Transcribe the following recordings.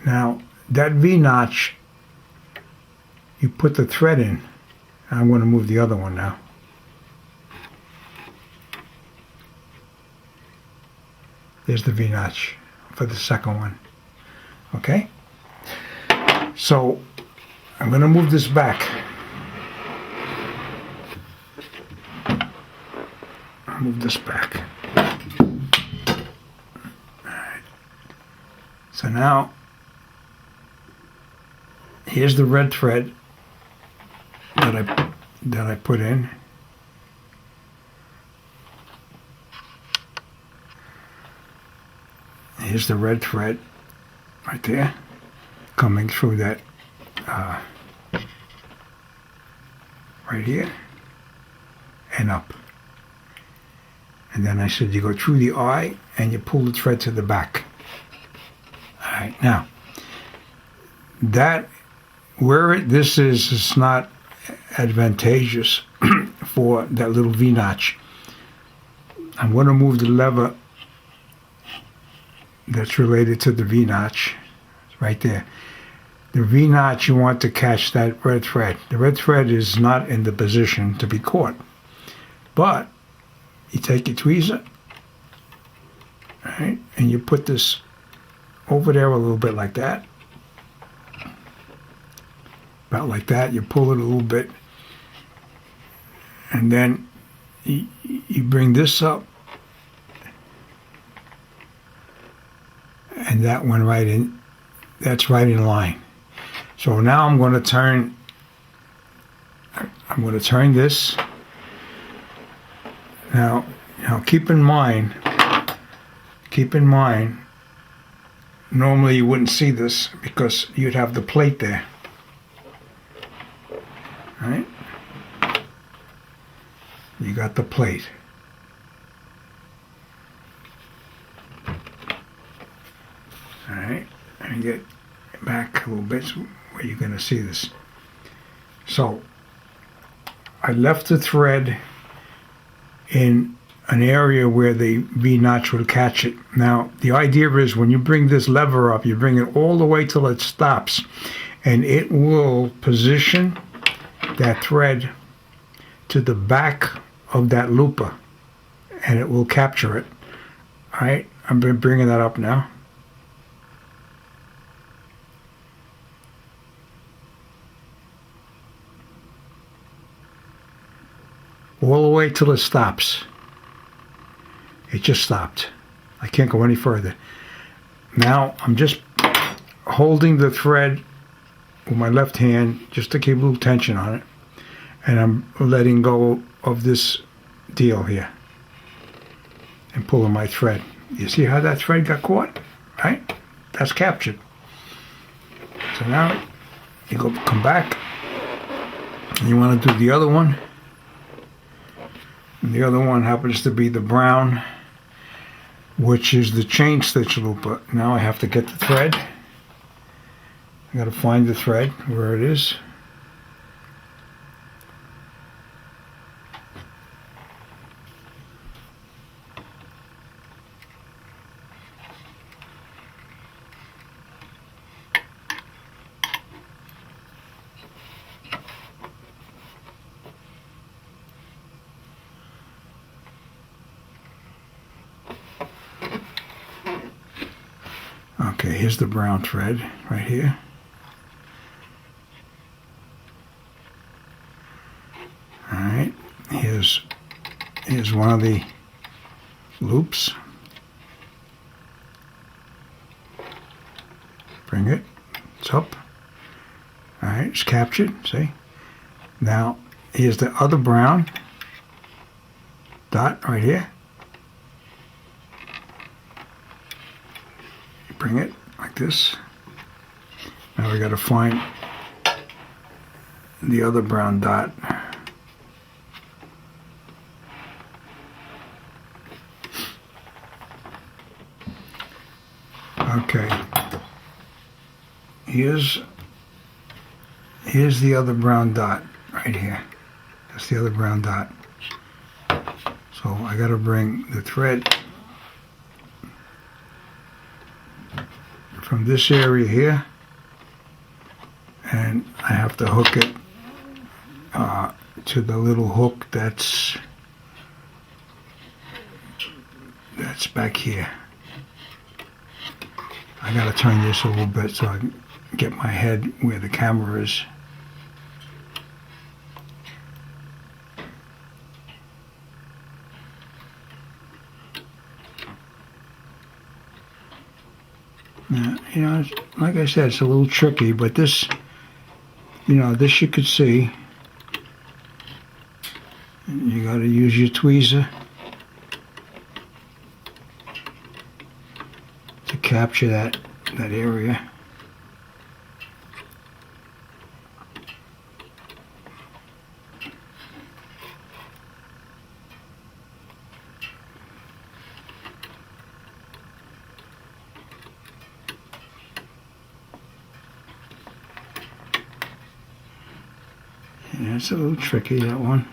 Now, that V-notch, you put the thread in. I'm going to move the other one now. There's the V-notch for the second one. Okay? So, I'm going to move this back. I'll move this back. Alright. So now, here's the red thread that I put in. Here's the red thread right there, coming through that right here and up. And then I said you go through the eye and you pull the thread to the back. All right, now that where this is, it's not advantageous for that little V-notch. I'm going to move the lever that's related to the V-notch right there. The V-notch, you want to catch that red thread. The red thread is not in the position to be caught. But you take your tweezer, right, and you put this over there a little bit like that. About like that. You pull it a little bit. And then you bring this up. And that one right in, that's right in line. So now I'm going to turn this. Now keep in mind, normally you wouldn't see this because you'd have the plate there. All right? You got the plate. Alright, and get back a little bit where you're going to see this. So, I left the thread in an area where the V-notch will catch it. Now, the idea is when you bring this lever up, you bring it all the way till it stops, and it will position that thread to the back of that looper, and it will capture it. Alright, I'm bringing that up now. All the way till it stops. It just stopped. I can't go any further. Now I'm just holding the thread with my left hand just to keep a little tension on it, and I'm letting go of this deal here and pulling my thread. You see how that thread got caught? Right? That's captured. So now you come back and you want to do the other one. And the other one happens to be the brown, which is the chain stitch looper. Now I have to get the thread. I got to find the thread where it is. Okay, here's the brown thread right here. All right, here's one of the loops. Bring it, it's up. All right, it's captured, see? Now, here's the other brown dot right here. Bring it like this. Now we got to find the other brown dot. Okay. Here's the other brown dot right here. That's the other brown dot. So I got to bring the thread from this area here, and I have to hook it to the little hook that's back here. I gotta turn this a little bit so I can get my head where the camera is. Now, you know, like I said, it's a little tricky, but this, you know, this you could see. You got to use your tweezer to capture that area. Yeah, it's a little tricky, that one.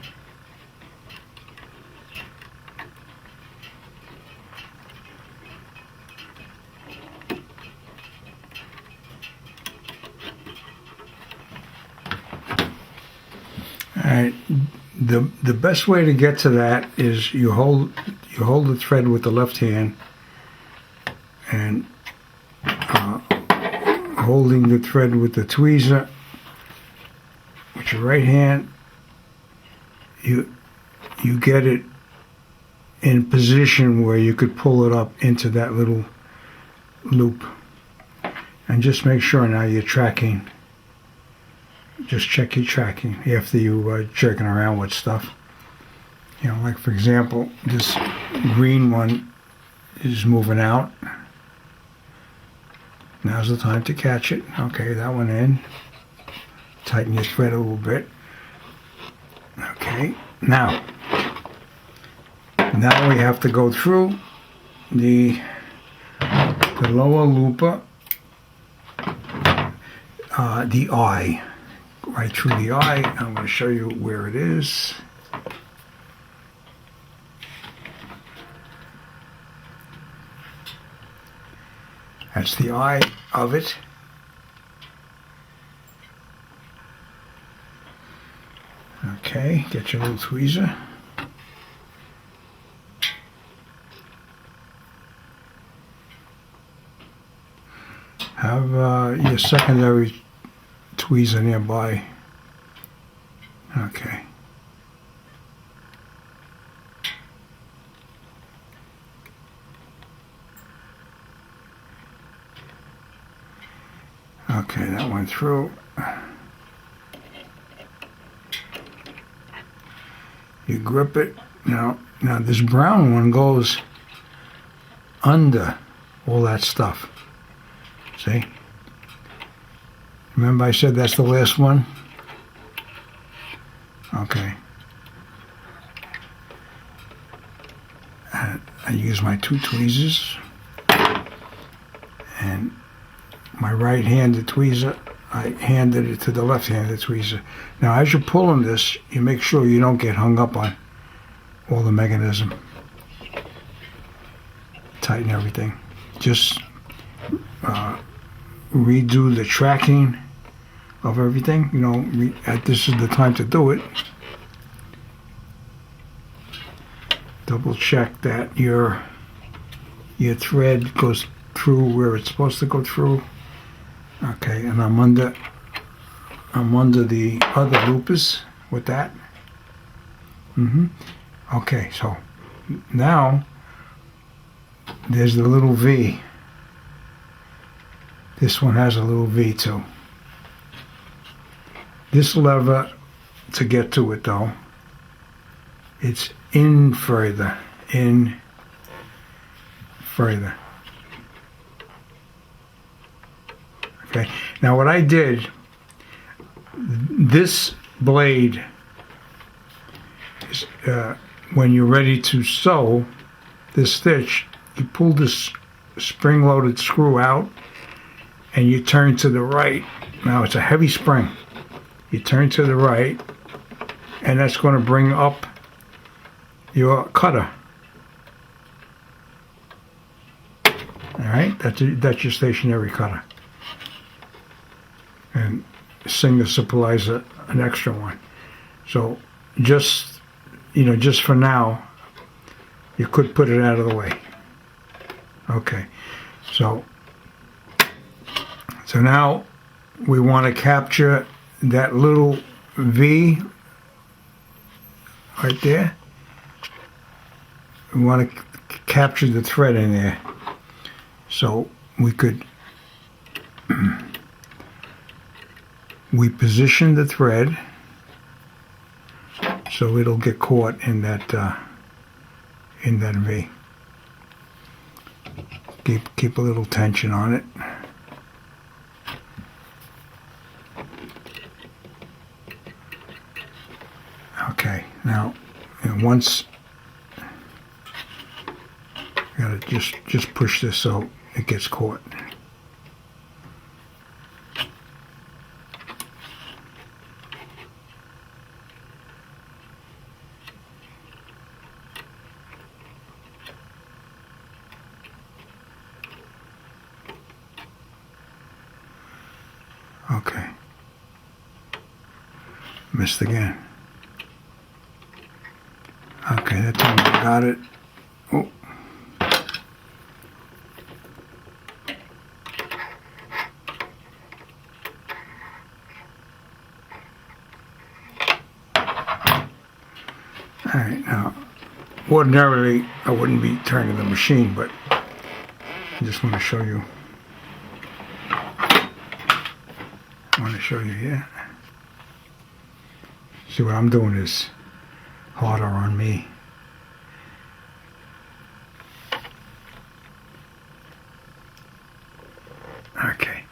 Alright, the best way to get to that is you hold the thread with the left hand, and holding the thread with the tweezer with your right hand, you get it in position where you could pull it up into that little loop. And just make sure now you're tracking. Just check your tracking after you jerking around with stuff. You know, like for example, this green one is moving out. Now's the time to catch it. Okay, that one in. Tighten your thread a little bit. Okay, now we have to go through the lower looper, the eye. Right through the eye. I'm going to show you where it is. That's the eye of it. Okay, get your little tweezer. Have your secondary tweezer nearby. Okay. Okay, that went through. You grip it. Now this brown one goes under all that stuff. See? Remember I said that's the last one? Okay. I use my two tweezers, and my right-handed tweezer, I handed it to the left-handed tweezer. Now as you're pulling this, you make sure you don't get hung up on all the mechanism. Tighten everything. Just redo the tracking of everything. You know, this is the time to do it. Double check that your thread goes through where it's supposed to go through. Okay, and I'm under the other loopers with that. Okay, so now there's the little V. This one has a little V too. This lever, to get to it though, it's in further. Okay, now what I did, this blade is, when you're ready to sew this stitch, you pull this spring-loaded screw out and you turn to the right. Now it's a heavy spring. You turn to the right, and that's going to bring up your cutter. right, that's your stationary cutter. And Singer supplies an extra one. So just for now, you could put it out of the way. Okay, so now we want to capture that little V right there. We want to capture the thread in there. So we could we position the thread so it'll get caught in that V. Keep a little tension on it. Okay, now once you gotta just push this so it gets caught. Okay. Missed again. Okay, that time I got it. Oh. Alright, now, ordinarily I wouldn't be turning the machine, but I just want to show you. I want to show you here. See, what I'm doing is harder on me. Okay.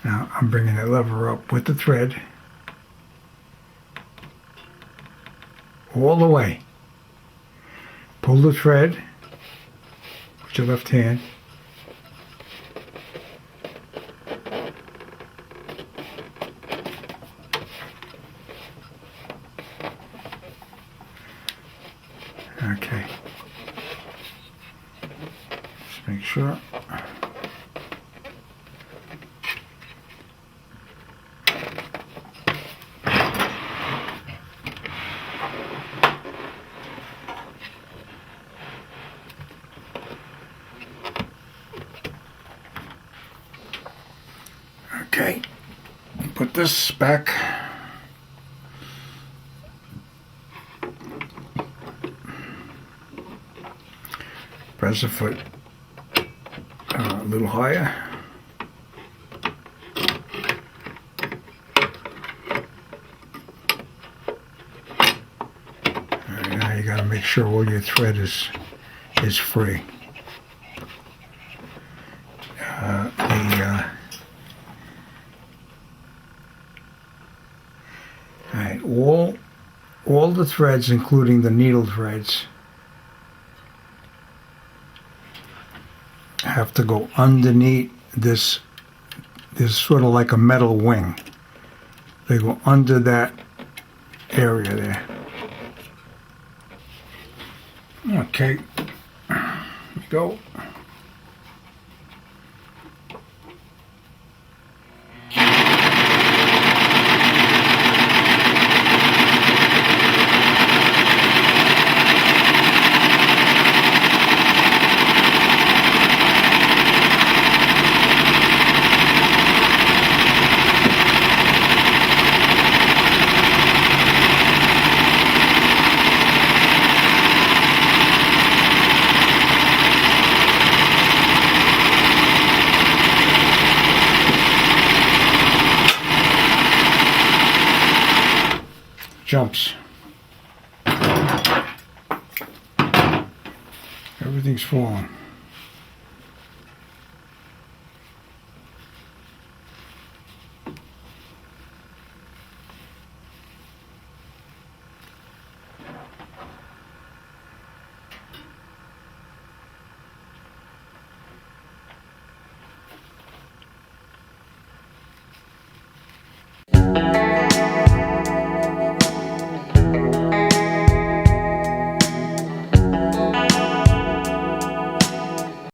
Now I'm bringing the lever up with the thread all the way. Pull the thread with your left hand. Okay. Just make sure. Okay. Put this back. Press the foot a little higher. All right, now you got to make sure all your thread is free. All right, all the threads, including the needle threads, have to go underneath this sort of like a metal wing. They go under that area there. Okay, here we go. Jumps. Everything's falling.